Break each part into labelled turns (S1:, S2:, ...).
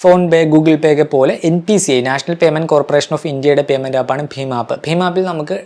S1: PhonePe, Google പേ ഒക്കെ പോലെ NPCI national payment corporation of ഇന്ത്യയുടെ പേയ്മെൻറ്റ് ആപ്പാണ് ഭീം ആപ്പ്. ഭീം ആപ്പിൽ നമുക്ക്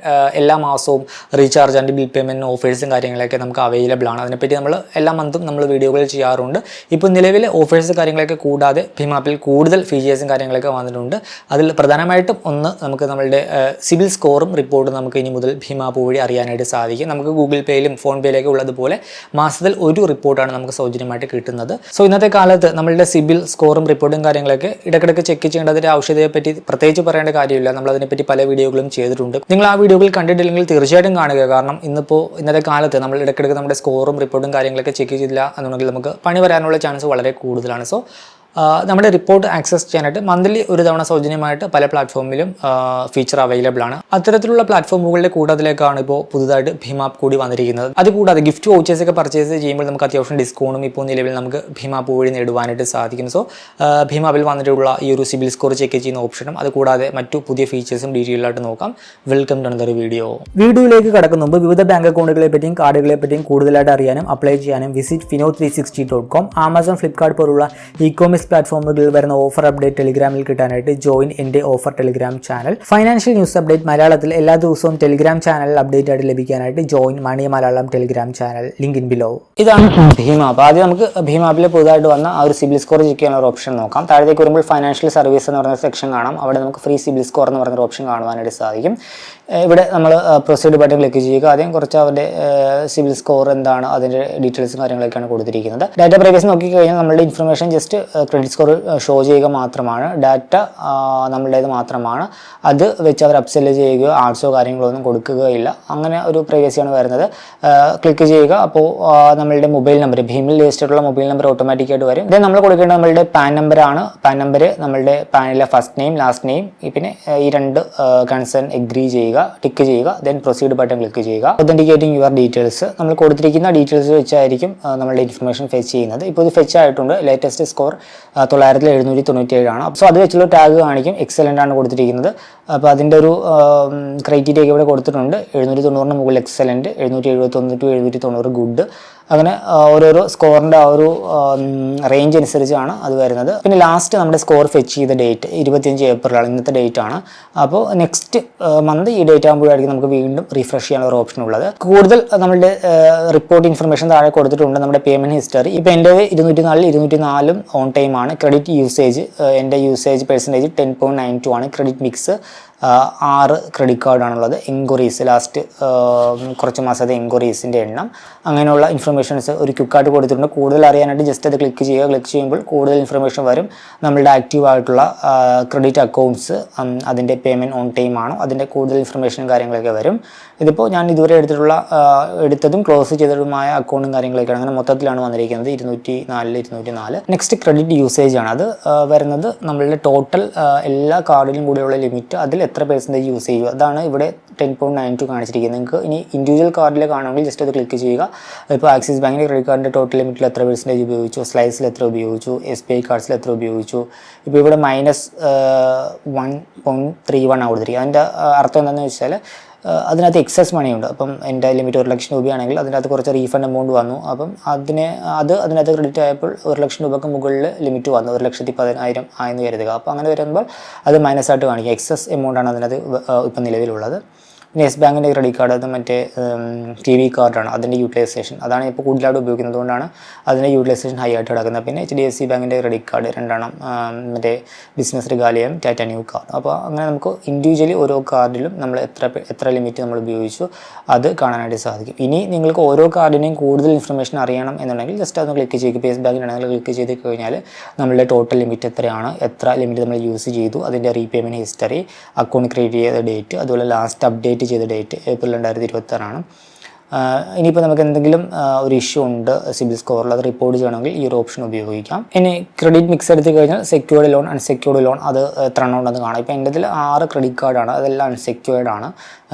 S1: എല്ലാ മാസവും റീചാർജ് ആൻഡ് ബിൽ പേയ്മെൻറ്റിന് ഓഫേഴ്സും കാര്യങ്ങളൊക്കെ നമുക്ക് അവൈലബിൾ ആണ്. അതിനെപ്പറ്റി നമ്മൾ എല്ലാ മന്തും നമ്മൾ വീഡിയോകൾ ചെയ്യാറുണ്ട്. ഇപ്പോൾ നിലവിൽ ഓഫേഴ്സ് കാര്യങ്ങളൊക്കെ കൂടാതെ ഭീം ആപ്പിൽ കൂടുതൽ ഫീച്ചേഴ്സും കാര്യങ്ങളൊക്കെ വന്നിട്ടുണ്ട്. അതിൽ പ്രധാനമായിട്ടും ഒന്ന് നമുക്ക് നമ്മളുടെ സിബിൽ സ്കോറും റിപ്പോർട്ടും നമുക്ക് ഇനി മുതൽ ഭീം ആപ്പ് വഴി അറിയാനായിട്ട് സാധിക്കും. നമുക്ക് ഗൂഗിൾ പേയിലും ഫോൺ പേയിലൊക്കെ ഉള്ളതുപോലെ മാസത്തിൽ ഒരു റിപ്പോർട്ടാണ് നമുക്ക് സൗജന്യമായിട്ട് കിട്ടുന്നത്. സോ ഇന്നത്തെ കാലത്ത് നമ്മളുടെ സിബിൽ സ്കോറും റിപ്പോർട്ടും കാര്യങ്ങളൊക്കെ ഇടയ്ക്കിടയ്ക്ക് ചെക്ക് ചെയ്യേണ്ടതിൻ്റെ ആവശ്യകതയെ പറ്റി പ്രത്യേകിച്ച് പറയേണ്ട കാര്യമില്ല. നമ്മൾ അതിനെപ്പറ്റി പല വീഡിയോകളും ചെയ്തിട്ടുണ്ട്. നിങ്ങൾ ആ വീഡിയോകൾ കണ്ടിട്ടില്ലെങ്കിൽ തീർച്ചയായിട്ടും കാണുക. കാരണം ഇന്നത്തെ കാലത്ത് നമ്മൾ ഇടയ്ക്കിടയ്ക്ക് നമ്മുടെ സ്കോറും റിപ്പോർട്ടും കാര്യങ്ങളൊക്കെ ചെക്ക് ചെയ്തില്ല എന്നുണ്ടെങ്കിൽ നമുക്ക് പണി വരാനുള്ള ചാൻസ് വളരെ കൂടുതലാണ്. സോ നമ്മുടെ റിപ്പോർട്ട് ആക്സസ് ചെയ്യാനായിട്ട് മന്ത്ലി ഒരു തവണ സൗജന്യമായിട്ട് പല പ്ലാറ്റ്ഫോമിലും ഫീച്ചർ അവൈലബിൾ ആണ്. അത്തരത്തിലുള്ള പ്ലാറ്റ്ഫോമുകളുടെ കൂട്ടത്തിലേക്കാണ് ഇപ്പോൾ പുതുതായിട്ട് ഭീം ആപ്പ് കൂടി വന്നിരിക്കുന്നത്. അതുകൂടാതെ ഗിഫ്റ്റ് വൗച്ചേഴ്സ് ഒക്കെ പർച്ചേസ് ചെയ്യുമ്പോൾ നമുക്ക് അത്യാവശ്യം ഡിസ്കൗണ്ടും ഇപ്പോൾ നിലവിൽ നമുക്ക് ഭീം ആപ്പ് വഴി നേടുവാനായിട്ട് സാധിക്കും. സോ ഭീം ആപ്പിൽ വന്നിട്ടുള്ള ഈ ഒരു സിബിൽ സ്കോർ ചെക്ക് ചെയ്യുന്ന ഓപ്ഷനും അതുകൂടാതെ മറ്റു പുതിയ ഫീച്ചേഴ്സും ഡീറ്റെയിൽ ആയിട്ട് നോക്കാം. Welcome to another video. വീഡിയോയിലേക്ക് കടക്കുന്ന മുമ്പ് വിവിധ ബാങ്ക് അക്കൗണ്ടുകളെ പറ്റിയും കാർഡുകളെ പറ്റിയും കൂടുതലായിട്ട് അറിയാനും അപ്ലൈ ചെയ്യാനും വിസിറ്റ് fino360.com, ആമസോൺ, ഫ്ലിപ്കാർട്ട് പോലുള്ള ഇ-കോമേഴ്സ് പ്ലാറ്റ്ഫോമുകളിൽ വരുന്ന ഓഫർ അപ്ഡേറ്റ് ടെലിഗ്രാമിൽ കിട്ടാനായിട്ട് ജോയിൻ എൻ്റെ offer Telegram channel. Financial news update മലയാളത്തിൽ എല്ലാ ദിവസവും ടെലിഗ്രാം ചാനൽ അപ്ഡേറ്റ് ആയിട്ട് ലഭിക്കാനായിട്ട് join money Malayalam Telegram channel, link in below. ഇതാണ് ഭീം ആപ്പ്. ആദ്യം നമുക്ക് ഭീം ആപ്പിൽ പുതുതായിട്ട് വന്ന ആ ഒരു സിബിൽ സ്കോർ ചെക്ക് ചെയ്യാനുള്ള ഒരു ഓപ്ഷൻ നോക്കാം. താഴത്തേക്ക് വരുമ്പോൾ ഫൈനാൻഷ്യൽ സർവീസ് എന്ന് പറയുന്ന സെക്ഷൻ കാണാം. അവിടെ നമുക്ക് ഫ്രീ സിബിൽ സ്കോർ എന്ന് പറയുന്ന ഓപ്ഷൻ കാണുവാനായിട്ട് സാധിക്കും. ഇവിടെ നമ്മൾ പ്രൊസീഡ് ബട്ടൺ ക്ലിക്ക് ചെയ്യുക. ആദ്യം കുറച്ച് അവരുടെ സിബിൽ സ്കോർ എന്താണ് അതിൻ്റെ ഡീറ്റെയിൽസും കാര്യങ്ങളൊക്കെയാണ് കൊടുത്തിരിക്കുന്നത്. ഡാറ്റ പ്രൈവസി നോക്കിക്കഴിഞ്ഞാൽ നമ്മളുടെ information just credit score show ചെയ്യുക മാത്രമാണ്. ഡാറ്റ നമ്മളുടേത് മാത്രമാണ്. അത് വെച്ച് അവർ അപ്സെല് ചെയ്യുകയോ ആർട്സോ കാര്യങ്ങളോ ഒന്നും കൊടുക്കുകയില്ല. അങ്ങനെ ഒരു പ്രൈവസിയാണ് വരുന്നത്. ക്ലിക്ക് ചെയ്യുക. അപ്പോൾ നമ്മളുടെ മൊബൈൽ നമ്പർ, ഭീമിൽ രജിസ്റ്റർ ആയിട്ടുള്ള മൊബൈൽ നമ്പർ ഓട്ടോമാറ്റിക്കായിട്ട് വരും. ഇത് നമ്മൾ കൊടുക്കേണ്ടത് നമ്മളുടെ പാൻ നമ്പറാണ്. പാൻ നമ്പർ നമ്മളുടെ പാനിലെ ഫസ്റ്റ് നെയിം, ലാസ്റ്റ് നെയിം, പിന്നെ ഈ രണ്ട് കൺസേൺ എഗ്രി ചെയ്യുക, ടിക്ക് ചെയ്യുക. ദെൻ പ്രൊസീഡ് ബട്ടൺ ക്ലിക്ക് ചെയ്യുക. ഒതന്റിക്കേറ്റിംഗ് യുവർ ഡീറ്റെയിൽസ്, നമ്മൾ കൊടുത്തിരിക്കുന്ന ഡീറ്റെയിൽസ് വെച്ചായിരിക്കും നമ്മളുടെ ഇൻഫർമേഷൻ ഫെച്ച് ചെയ്യുന്നത്. ഇപ്പോൾ ഇത് ഫെച്ച് ആയിട്ടുണ്ട്. ലേറ്റസ്റ്റ് സ്കോർ 9797 ആണ്. സോ അത് വെച്ചുള്ള ടാഗ് കാണിക്കും. എക്സലൻ്റ് ആണ് കൊടുത്തിരിക്കുന്നത്. അപ്പോൾ അതിൻ്റെ ഒരു ക്രൈറ്റീരിയ ഒക്കെ ഇവിടെ കൊടുത്തിട്ടുണ്ട്. 790 മുകളിൽ എക്സലൻറ്റ്, 771 to 790 ഗുഡ്. അങ്ങനെ ഓരോരോ സ്കോറിൻ്റെ ആ ഒരു റേഞ്ച് അനുസരിച്ചാണ് അത് വരുന്നത്. പിന്നെ ലാസ്റ്റ് നമ്മുടെ സ്കോർ ഫെച്ച് ചെയ്ത ഡേറ്റ് 25 ഏപ്രിലാണ്, ഇന്നത്തെ ഡേറ്റ് ആണ്. അപ്പോൾ നെക്സ്റ്റ് മന്ത് ഈ ഡേറ്റ് ആകുമ്പോഴായിരിക്കും നമുക്ക് വീണ്ടും റീഫ്രഷ് ചെയ്യാനുള്ള ഒരു ഓപ്ഷൻ ഉള്ളത്. കൂടുതൽ നമ്മുടെ റിപ്പോർട്ട് ഇൻഫർമേഷൻ താഴെ കൊടുത്തിട്ടുണ്ട്. നമ്മുടെ പേയ്മെൻറ്റ് ഹിസ്റ്ററി ഇപ്പോൾ എൻ്റെ 204 ഓൺ ടൈം ആണ്. ക്രെഡിറ്റ് യൂസേജ്, എൻ്റെ യൂസേജ് പെർസെൻറ്റേജ് 10.92 ആണ്. ക്രെഡിറ്റ് മിക്സ് 6 ക്രെഡിറ്റ് കാർഡാണുള്ളത്. എൻക്വയറീസ് ലാസ്റ്റ് കുറച്ച് മാസത്തെ എൻക്വയറീസിൻ്റെ എണ്ണം, അങ്ങനെയുള്ള ഇൻഫർമേഷൻസ് ഒരു ക്വിക്കായിട്ട് കൊടുത്തിട്ടുണ്ട്. കൂടുതൽ അറിയാനായിട്ട് ജസ്റ്റ് അത് ക്ലിക്ക് ചെയ്യുക. ക്ലിക്ക് ചെയ്യുമ്പോൾ കൂടുതൽ ഇൻഫർമേഷൻ വരും. നമ്മളുടെ ആക്റ്റീവ് ആയിട്ടുള്ള ക്രെഡിറ്റ് അക്കൗണ്ട്സ്, അതിൻ്റെ പേയ്മെൻറ്റ് ഓൺ ടൈം ആണോ, അതിൻ്റെ കൂടുതൽ ഇൻഫർമേഷനും കാര്യങ്ങളൊക്കെ വരും. ഇതിപ്പോൾ ഞാൻ ഇതുവരെ എടുത്തതും ക്ലോസ് ചെയ്തതുമായ അക്കൗണ്ടും കാര്യങ്ങളൊക്കെയാണ്. അങ്ങനെ മൊത്തത്തിലാണ് വന്നിരിക്കുന്നത് 204. നെക്സ്റ്റ് ക്രെഡിറ്റ് യൂസേജ് ആണ്. അത് വരുന്നത് നമ്മളുടെ ടോട്ടൽ എല്ലാ കാർഡിലും കൂടെയുള്ള ലിമിറ്റ്, അതിൽ എത്ര പെർസെൻറ്റേജ് യൂസ് ചെയ്യുക, അതാണ് ഇവിടെ 10.92 കാണിച്ചിരിക്കുന്നത്. നിങ്ങൾക്ക് ഇനി ഇൻഡിവിജ്വൽ കാർഡിൽ കാണുമെങ്കിൽ ജസ്റ്റ് അത് ക്ലിക്ക് ചെയ്യുക. ഇപ്പോൾ ആക്സിസ് ബാങ്കിൻ്റെ ക്രെഡിറ്റ് കാർഡിൻ്റെ ടോട്ടൽ ലിമിറ്റിൽ എത്ര പെർസെൻറ്റേജ് ഉപയോഗിച്ചു, സ്ലൈസിൽ എത്ര ഉപയോഗിച്ചു, SBI കാർഡ്സിൽ എത്ര ഉപയോഗിച്ചു. ഇപ്പോൾ ഇവിടെ -1.31 ആണ് കൊടുത്തിരിക്കുക. അതിൻ്റെ അർത്ഥം എന്താണെന്ന് വെച്ചാൽ അതിനകത്ത് എക്സസ് മണിയുണ്ട്. അപ്പം എൻ്റെ ലിമിറ്റ് 1 ലക്ഷം രൂപയാണെങ്കിൽ അതിനകത്ത് കുറച്ച് റീഫണ്ട് എമൗണ്ട് വന്നു. അപ്പം അതിനകത്ത് ക്രെഡിറ്റ് ആയപ്പോൾ 1 ലക്ഷം രൂപയ്ക്ക് മുകളിൽ ലിമിറ്റ് വന്നു, 1,10,000 ആയെന്ന് കരുതുക. അപ്പോൾ അങ്ങനെ വരുമ്പോൾ അത് മൈനസായിട്ട് കാണിക്കുക. എക്സസ് എമൗണ്ടാണ് അതിനകത്ത് ഇപ്പം നിലവിലുള്ളത്. പിന്നെ യെസ് ബാങ്കിൻ്റെ ക്രെഡിറ്റ് കാർഡ്, അത് മറ്റേ TV കാർഡാണ്. അതിൻ്റെ യൂട്ടിലൈസേഷൻ അതാണ് ഇപ്പോൾ കൂടുതലായിട്ട് ഉപയോഗിക്കുന്നത്. അതുകൊണ്ടാണ് അതിൻ്റെ യൂട്ടിലൈസേഷൻ ഹൈ ആയിട്ട് കിടക്കുന്നത്. പിന്നെ HDFC ബാങ്കിൻ്റെ ക്രെഡിറ്റ് കാർഡ് 2 മറ്റേ ബിസിനസ് റിഗാലിയം, ടാറ്റ ന്യൂ കാർഡ്. അപ്പോൾ അങ്ങനെ നമുക്ക് ഇൻഡിവിജ്വലി ഓരോ കാർഡിലും നമ്മൾ എത്ര ലിമിറ്റ് നമ്മൾ ഉപയോഗിച്ചു അത് കാണാനായിട്ട് സാധിക്കും. ഇനി നിങ്ങൾക്ക് ഓരോ കാർഡിനെയും കൂടുതൽ ഇൻഫർമേഷൻ അറിയണം എന്നുണ്ടെങ്കിൽ ജസ്റ്റ് അതൊന്ന് ക്ലിക്ക് ചെയ്യുക. യെസ് ബാങ്കിനാണെങ്കിൽ ക്ലിക്ക് ചെയ്ത് കഴിഞ്ഞാൽ നമ്മളുടെ ടോട്ടൽ ലിമിറ്റ് എത്രയാണ്, എത്ര ലിമിറ്റ് നമ്മൾ യൂസ് ചെയ്തു, അതിൻ്റെ റീപേയ്മെൻറ്റ് ഹിസ്റ്ററി, അക്കൗണ്ട് ക്രിയേറ്റ് ചെയ്ത ഡേറ്റ്, അതുപോലെ ലാസ്റ്റ് അപ്ഡേറ്റ് ചെയ്ത ഡേറ്റ് ഏപ്രിൽ 2026 ആണ്. ഇനിയിപ്പോൾ നമുക്ക് എന്തെങ്കിലും ഒരു ഇഷ്യൂ ഉണ്ട് സിബിൽ സ്കോറിൽ, അത് റിപ്പോർട്ട് ചെയ്യണമെങ്കിൽ ഈ ഒരു ഓപ്ഷൻ ഉപയോഗിക്കാം. ഇനി ക്രെഡിറ്റ് മിക്സ് എടുത്ത് കഴിഞ്ഞാൽ സെക്യൂർഡ് ലോൺ, അൺസെക്യൂർഡ് ലോൺ അത് എത്ര എണ്ണം ഉണ്ടെന്ന് കാണാം. ഇപ്പോൾ എൻ്റെ ഇതിൽ 6 ക്രെഡിറ്റ് കാർഡാണ്. അതെല്ലാം അൺസെക്യൂർഡ് ആണ്.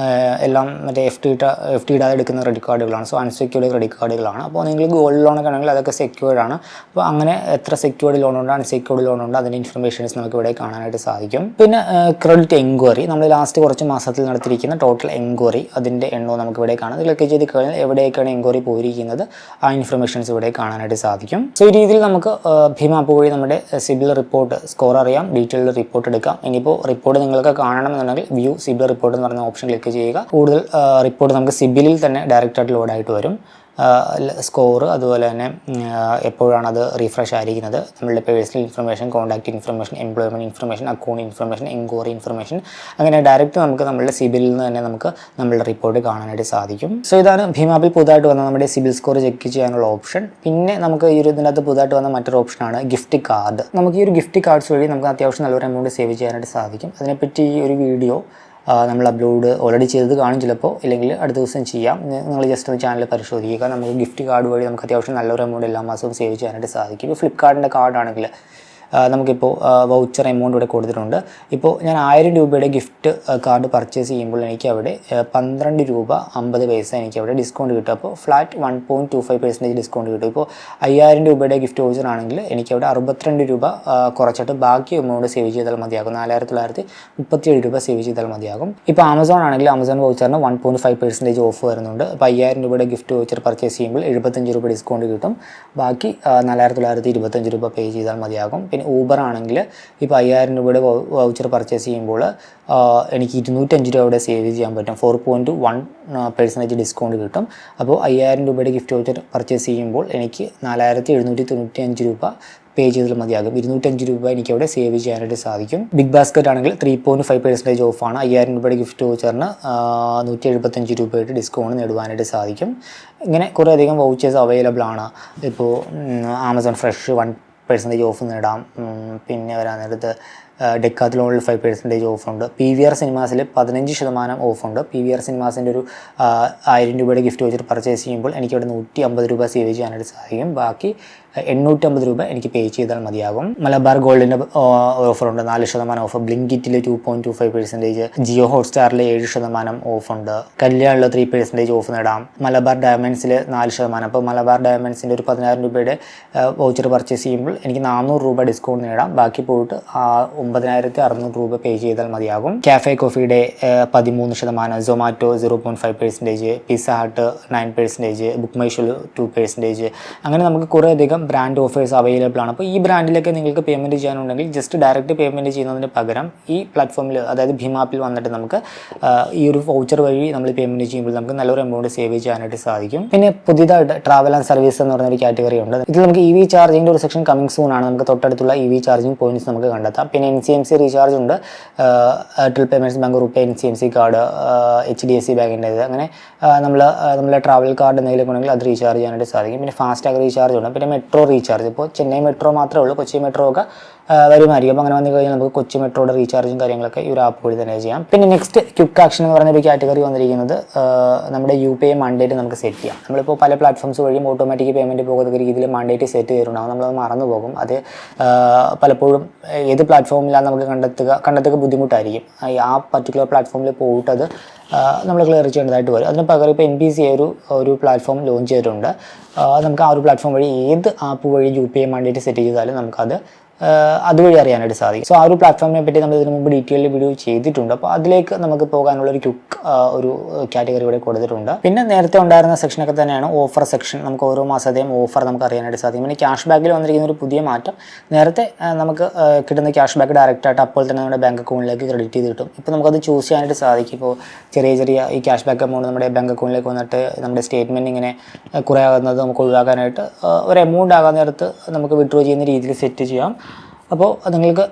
S1: എല്ലാം മറ്റേ FD ഇടാതെ എടുക്കുന്ന ക്രെഡിറ്റ് കാർഡുകളാണ്. സോ അൺസെക്യൂർഡ് ക്രെഡിറ്റ് കാർഡുകളാണ്. അപ്പോൾ നിങ്ങൾ ഗോൾഡ് ലോണൊക്കെ ആണെങ്കിൽ അതൊക്കെ സെക്യൂർഡ് ആണ്. അപ്പോൾ അങ്ങനെ എത്ര സെക്യൂർഡ് ലോൺ ഉണ്ട്, അൺസെക്യൂർഡ് ലോൺ ഉണ്ട്, അതിൻ്റെ ഇൻഫർമേഷൻസ് നമുക്ക് ഇവിടെ കാണാനായിട്ട് സാധിക്കും. പിന്നെ ക്രെഡിറ്റ് എൻക്വയറി, നമ്മൾ ലാസ്റ്റ് കുറച്ച് മാസത്തിൽ നടത്തിയിരിക്കുന്ന ടോട്ടൽ എൻക്വയറി, അതിൻ്റെ എണ്ണവും നമുക്ക് ഇവിടെ കാണാം. ക്ലിക്ക് ചെയ്ത് ചെയ്ത് കഴിഞ്ഞാൽ എവിടേക്കാണ് എൻക്വയറി പോയിരിക്കുന്നത് ആ ഇൻഫർമേഷൻസ് ഇവിടെ കാണാനായിട്ട് സാധിക്കും. സോ ഈ രീതിയിൽ നമുക്ക് ഭീം ആപ്പ് വഴി നമ്മുടെ സിബിൽ റിപ്പോർട്ട് സ്കോർ അറിയാം, ഡീറ്റെയിൽഡ് റിപ്പോർട്ട് എടുക്കാം. ഇനിയിപ്പോൾ റിപ്പോർട്ട് നിങ്ങൾക്ക് കാണണമെന്നുണ്ടെങ്കിൽ വ്യൂ സിബിൽ റിപ്പോർട്ട് എന്ന് പറഞ്ഞ ഓപ്ഷൻ ക്ലിക്ക് ചെയ്യുക. കൂടുതൽ റിപ്പോർട്ട് നമുക്ക് സിബിലിൽ തന്നെ ഡയറക്റ്റായിട്ട് ലോഡായിട്ട് വരും. സ്കോർ, അതുപോലെ തന്നെ എപ്പോഴാണ് അത് റീഫ്രഷ് ആയിരിക്കുന്നത്, നമ്മളുടെ personal information, contact information, employment information, account information, enquiry information, അങ്ങനെ ഡയറക്റ്റ് നമുക്ക് നമ്മളുടെ സിബിലിൽ നിന്ന് തന്നെ നമുക്ക് നമ്മളുടെ റിപ്പോർട്ട് കാണാനായിട്ട് സാധിക്കും. സോ ഇതാണ് ഭീം ആപ്പിൽ പുതുതായിട്ട് വന്ന നമ്മുടെ സിബിൽ സ്കോർ ചെക്ക് ചെയ്യാനുള്ള ഓപ്ഷൻ. പിന്നെ നമുക്ക് ഈ ഒരു ഇതിനകത്ത് പുതുതായിട്ട് വന്ന മറ്റൊരു ഓപ്ഷനാണ് ഗിഫ്റ്റ് കാർഡ്. നമുക്ക് ഈ ഒരു ഗിഫ്റ്റ് കാർഡ്സ് വഴി നമുക്ക് അത്യാവശ്യം നല്ലൊരു എമൗണ്ട് സേവ് ചെയ്യാനായിട്ട് സാധിക്കും. അതിനെപ്പറ്റി ഈ ഒരു വീഡിയോ നമ്മൾ അപ്ലോഡ് ഓൾറെഡി ചെയ്തത് കാണും ചിലപ്പോൾ, ഇല്ലെങ്കിൽ അടുത്ത ദിവസം ചെയ്യാം. നിങ്ങൾ ജസ്റ്റ് ഒന്ന് ചാനൽ പരിശോധിക്കുക. നമുക്ക് ഗിഫ്റ്റ് കാർഡ് വഴി നമുക്ക് അത്യാവശ്യം നല്ലൊരു എമൗണ്ട് എല്ലാ മാസവും സേവ് ചെയ്യാനായിട്ട് സാധിക്കും. ഇപ്പോൾ ഫ്ലിപ്കാർട്ടിൻ്റെ കാർഡാണെങ്കിൽ നമുക്കിപ്പോൾ വൗച്ചർ എമൗണ്ട് ഇവിടെ കൊടുത്തിട്ടുണ്ട്. ഇപ്പോൾ ഞാൻ 1000 രൂപയുടെ ഗിഫ്റ്റ് കാർഡ് പർച്ചേസ് ചെയ്യുമ്പോൾ എനിക്ക് അവിടെ 12 രൂപ 50 പൈസ എനിക്ക് അവിടെ ഡിസ്കൗണ്ട് കിട്ടും. അപ്പോൾ ഫ്ലാറ്റ് 1.25% ഡിസ്കൗണ്ട് കിട്ടും. ഇപ്പോൾ 5000 രൂപയുടെ ഗിഫ്റ്റ് വൗച്ചർ ആണെങ്കിൽ എനിക്ക് അവിടെ 62 രൂപ കുറച്ചിട്ട് ബാക്കി എമൗണ്ട് സേവ് ചെയ്താൽ മതിയാകും. 4937 രൂപ സേവ് ചെയ്താൽ മതിയാകും. ഇപ്പോൾ ആമസോൺ ആണെങ്കിൽ ആമസോൺ വൗച്ചറിന് 1.5% ഓഫ് വരുന്നുണ്ട്. അപ്പോൾ 5000 രൂപയുടെ ഗിഫ്റ്റ് വൗച്ചർ പർച്ചേസ് ചെയ്യുമ്പോൾ 75 രൂപ ഡിസ്കൗണ്ട് കിട്ടും. ബാക്കി 4925 രൂപ പേ ചെയ്താൽ മതിയാകും. പിന്നെ ഊബർ ആണെങ്കിൽ ഇപ്പോൾ 5000 രൂപയുടെ വൗച്ചർ പർച്ചേസ് ചെയ്യുമ്പോൾ എനിക്ക് 205 രൂപ അവിടെ സേവ് ചെയ്യാൻ പറ്റും. 4.1% ഡിസ്കൗണ്ട് കിട്ടും. അപ്പോൾ 5000 രൂപയുടെ ഗിഫ്റ്റ് വൗച്ചർ പർച്ചേസ് ചെയ്യുമ്പോൾ എനിക്ക് 4795 രൂപ പേ ചെയ്താൽ മതിയാകും. 205 രൂപ എനിക്ക് അവിടെ സേവ് ചെയ്യാനായിട്ട് സാധിക്കും. ബിഗ് ബാസ്ക്കറ്റ് ആണെങ്കിൽ 3.5% ഓഫാണ്. 5000 രൂപയുടെ ഗിഫ്റ്റ് വൗച്ചറിന് 175 രൂപയായിട്ട് ഡിസ്കൗണ്ട് നേടുവാനായിട്ട് സാധിക്കും. ഇങ്ങനെ കുറേയധികം വൗച്ചേഴ്സ് അവൈലബിൾ ആണ്. ഇപ്പോൾ ആമസോൺ ഫ്രഷ് 1% ഓഫ് നേടാം. പിന്നെ വരാൻ നേരത്ത് ഡെക്കാത്ലോണിൽ 5% ഓഫുണ്ട്. PVR സിനിമാസിൽ 15% ഓഫുണ്ട്. PVR സിനിമാസിൻ്റെ ഒരു 1000 രൂപയുടെ ഗിഫ്റ്റ് വൗച്ചർ പർച്ചേസ് ചെയ്യുമ്പോൾ എനിക്കവിടെ 150 രൂപ സേവ് ചെയ്യാനായിട്ട് സാധിക്കും. ബാക്കി 850 രൂപ എനിക്ക് പേ ചെയ്താൽ മതിയാകും. മലബാർ ഗോൾഡിൻ്റെ ഓഫറുണ്ട്, 4% ഓഫ്. ബ്ലിങ്കിറ്റിൽ 2.25%, ജിയോ ഹോട്ട്സ്റ്റാറിൽ 7% ഓഫുണ്ട്. കല്യാണിൽ 3% ഓഫ് നേടാം. മലബാർ ഡയമണ്ട്സിൽ 4%. അപ്പോൾ മലബാർ ഡയമണ്ട്സിൻ്റെ ഒരു 10000 രൂപയുടെ വൗച്ചർ പർച്ചേസ് ചെയ്യുമ്പോൾ എനിക്ക് 400 രൂപ ഡിസ്കൗണ്ട് നേടാം. ബാക്കി പോയിട്ട് 9600 രൂപ പേ ചെയ്താൽ മതിയാകും. കാഫേ കോഫിയുടെ 13%, Zomato 0.5%, Pizza Hut 9%, Book My ഷോയിൽ 2%. അങ്ങനെ നമുക്ക് കുറേയധികം ബ്രാൻഡ് ഓഫേഴ്സ് അവൈലബിൾ ആണ്. അപ്പോൾ ഈ ബ്രാൻഡിലൊക്കെ നിങ്ങൾക്ക് പേയ്മെൻറ്റ് ചെയ്യാനുണ്ടെങ്കിൽ ജസ്റ്റ് ഡയറക്റ്റ് പേയ്മെൻറ്റ് ചെയ്യുന്നതിന് പകരം ഈ പ്ലാറ്റ്ഫോമിൽ, അതായത് ഭീം ആപ്പിൽ വന്നിട്ട് നമുക്ക് ഈ ഒരു വൗച്ചർ വഴി നമ്മൾ പേയ്മെൻറ്റ് ചെയ്യുമ്പോൾ നമുക്ക് നല്ലൊരു എമൗണ്ട് സേവ് ചെയ്യാനായിട്ട് സാധിക്കും. പിന്നെ പുതിയതായിട്ട് ട്രാവൽ ആൻഡ് സർവീസ് എന്ന് പറഞ്ഞൊരു കാറ്റഗറി ഉണ്ട്. ഇതിൽ നമുക്ക് EV ചാർജിങ്ങിൻ്റെ ഒരു സെക്ഷൻ കമ്മിങ് സൂൺ ആണ്. നമുക്ക് തൊട്ടടുത്തുള്ള EV ചാർജിങ് പോയിന്റ്സ് നമുക്ക് കണ്ടെത്താം. പിന്നെ NCMC റീചാർജ് ഉണ്ട്, Airtel payments bank RuPay NCMC card, HDFC ബാങ്കിൻ്റേത്. അങ്ങനെ നമ്മളെ ട്രാവൽ കാർഡ് എന്തെങ്കിലും ഉണ്ടെങ്കിൽ അത് റീചാർജ് ചെയ്യാനായിട്ട് സാധിക്കും. പിന്നെ ഫാസ്റ്റാഗ് റീചാർജ് ഉണ്ട്. പിന്നെ മെട്രോ റീചാർജ്, ഇപ്പോൾ ചെന്നൈ മെട്രോ മാത്രമേ ഉള്ളൂ, കൊച്ചി മെട്രോ ഒക്കെ വരുമായിരിക്കും. അപ്പോൾ അങ്ങനെ വന്നു കഴിഞ്ഞാൽ നമുക്ക് കൊച്ചി മെട്രോയുടെ റീചാർജും കാര്യങ്ങളൊക്കെ ഈ ഒരു ആപ്പ് വഴി തന്നെ ചെയ്യാം. പിന്നെ നെക്സ്റ്റ് ക്വിക്ക് ആക്ഷൻ എന്ന് പറയുന്ന ഒരു കാറ്റഗറി വന്നിരിക്കുന്നത് നമ്മുടെ UPI മണ്ടേറ്റ് നമുക്ക് സെറ്റ് ചെയ്യാം. നമ്മളിപ്പോൾ പല പ്ലാറ്റ്ഫോംസ് വഴിയും ഓട്ടോമാറ്റിക് പേയ്മെൻറ്റ് പോകുന്ന രീതിയിൽ മണ്ടേറ്റ് സെറ്റ് ചെയ്തിട്ടുണ്ടാകും. നമ്മളത് മറന്നു പോകും. അത് പലപ്പോഴും ഏത് പ്ലാറ്റ്ഫോമിലാണ് നമുക്ക് കണ്ടെത്തുക ബുദ്ധിമുട്ടായിരിക്കും. ആ പർട്ടിക്കുലർ പ്ലാറ്റ്ഫോമിൽ പോയിട്ട് അത് നമ്മൾ ക്ലിയർ ചെയ്യേണ്ടതായിട്ട് വരും. അതിന് പകരം ഇപ്പോൾ NPCI ഒരു പ്ലാറ്റ്ഫോം ലോഞ്ച് ചെയ്തിട്ടുണ്ട്. നമുക്ക് ആ ഒരു പ്ലാറ്റ്ഫോം വഴി ഏത് ആപ്പ് വഴി UPI മണ്ടേറ്റ് സെറ്റ് ചെയ്താലും നമുക്കത് അതുവഴി അറിയാനായിട്ട് സാധിക്കും. സോ ആ ഒരു പ്ലാറ്റ്ഫോമിനെ പറ്റി നമ്മൾ ഇതിനു മുമ്പ് ഡീറ്റെയിൽഡ് വീഡിയോ ചെയ്തിട്ടുണ്ട്. അപ്പോൾ അതിലേക്ക് നമുക്ക് പോകാനുള്ള ഒരു ക്വിക്ക് ഒരു കാറ്റഗറി ഇവിടെ കൊടുത്തിട്ടുണ്ട്. പിന്നെ നേരത്തെ ഉണ്ടായിരുന്ന സെക്ഷനൊക്കെ തന്നെയാണ് ഓഫർ സെക്ഷൻ. നമുക്ക് ഓരോ മാസത്തെയും ഓഫർ നമുക്ക് അറിയാനായിട്ട് സാധിക്കും. പിന്നെ ക്യാഷ് ബാക്കിൽ വന്നിരിക്കുന്ന ഒരു പുതിയ മാറ്റം, നേരത്തെ നമുക്ക് കിട്ടുന്ന ക്യാഷ് ബാക്ക് ഡയറക്റ്റായിട്ട് അപ്പോൾ തന്നെ നമ്മുടെ ബാങ്ക് അക്കൗണ്ടിലേക്ക് ക്രെഡിറ്റ് ചെയ്ത് കിട്ടും. ഇപ്പോൾ നമുക്കത് ചൂസ് ചെയ്യാനായിട്ട് സാധിക്കും. ഇപ്പോൾ ചെറിയ ഈ ക്യാഷ് ബാക്ക് എമൗണ്ട് നമ്മുടെ ബാങ്ക് അക്കൗണ്ടിലേക്ക് വന്നിട്ട് നമ്മുടെ സ്റ്റേറ്റ്മെൻറ്റ് ഇങ്ങനെ കുറേ ആകുന്നത് നമുക്ക് ഒഴിവാക്കാനായിട്ട് ഒരു എമൗണ്ട് ആകാൻ നേരത്ത് നമുക്ക് വിഡ്രോ ചെയ്യുന്ന രീതിയിൽ സെറ്റ് ചെയ്യാം. അപ്പോൾ നിങ്ങൾക്ക്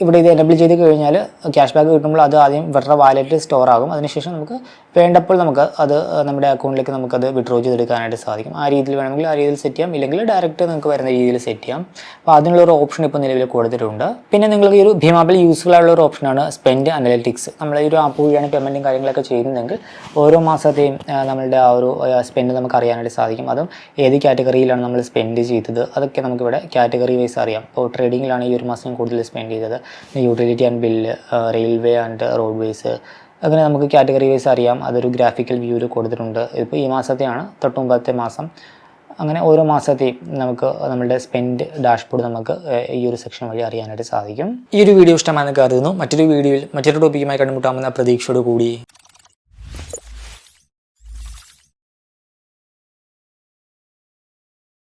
S1: ഇവിടെ ഇത് എനേബിൾ ചെയ്ത് കഴിഞ്ഞാൽ ക്യാഷ് ബാക്ക് കിട്ടുമ്പോൾ അത് ആദ്യം ഇവരുടെ വാലറ്റിൽ സ്റ്റോർ ആകും. അതിനുശേഷം നമുക്ക് വേണ്ടപ്പോൾ നമുക്ക് അത് നമ്മുടെ അക്കൗണ്ടിലേക്ക് നമുക്കത് വിഡ്രോ ചെയ്തെടുക്കാനായിട്ട് സാധിക്കും. ആ രീതിയിൽ വേണമെങ്കിൽ ആ രീതിയിൽ സെറ്റ് ചെയ്യാം, ഇല്ലെങ്കിൽ ഡയറക്റ്റ് നിങ്ങൾക്ക് വരുന്ന രീതിയിൽ സെറ്റ് ചെയ്യാം. അപ്പോൾ അതിനുള്ളൊരു ഓപ്ഷൻ ഇപ്പോൾ നിലവിൽ കൊടുത്തിട്ടുണ്ട്. പിന്നെ നിങ്ങൾക്ക് ഈ ഒരു ഭീം ആപ്പിൽ യൂസ്ഫുൾ ആയുള്ള ഒരു ഓപ്ഷനാണ് സ്പെൻഡ് അനലിറ്റിക്സ്. നമ്മൾ ഈ ഒരു ആപ്പ് വഴിയാണ് പേയ്മെൻറ്റും കാര്യങ്ങളൊക്കെ ചെയ്യുന്നതെങ്കിൽ ഓരോ മാസത്തെയും നമ്മളുടെ ആ ഒരു സ്പെൻഡ് നമുക്ക് അറിയാനായിട്ട് സാധിക്കും. അതും ഏത് കാറ്റഗറിയിലാണ് നമ്മൾ സ്പെൻഡ് ചെയ്തത് അതൊക്കെ നമുക്കിവിടെ കാറ്റഗറി വൈസ് അറിയാം. ഇപ്പോൾ ട്രേഡിങ്ങിലാണ് ഈ ഒരു മാസം കൂടുതൽ സ്പെൻഡ് ചെയ്തത്. Utility and bill, railway and road vase, അങ്ങനെ നമുക്ക് കാറ്റഗറി വൈസ് അറിയാം. അതൊരു ഗ്രാഫിക്കൽ വ്യൂവിൽ കൊടുത്തിട്ടുണ്ട്. ഇപ്പോൾ ഈ മാസത്തെയാണ്, തൊട്ട് മുമ്പത്തെ മാസം, അങ്ങനെ ഓരോ മാസത്തെയും നമുക്ക് നമ്മുടെ സ്പെൻഡ് ഡാഷ്ബോർഡ് നമുക്ക് ഈ ഒരു സെക്ഷൻ വഴി അറിയാനായിട്ട് സാധിക്കും. ഈ ഒരു വീഡിയോ ഇഷ്ടമാണെന്ന് കരുതുന്നു. മറ്റൊരു വീഡിയോയിൽ മറ്റൊരു ടോപ്പിക്കുമായി കണ്ടുമുട്ടാമെന്ന പ്രതീക്ഷയോട് കൂടി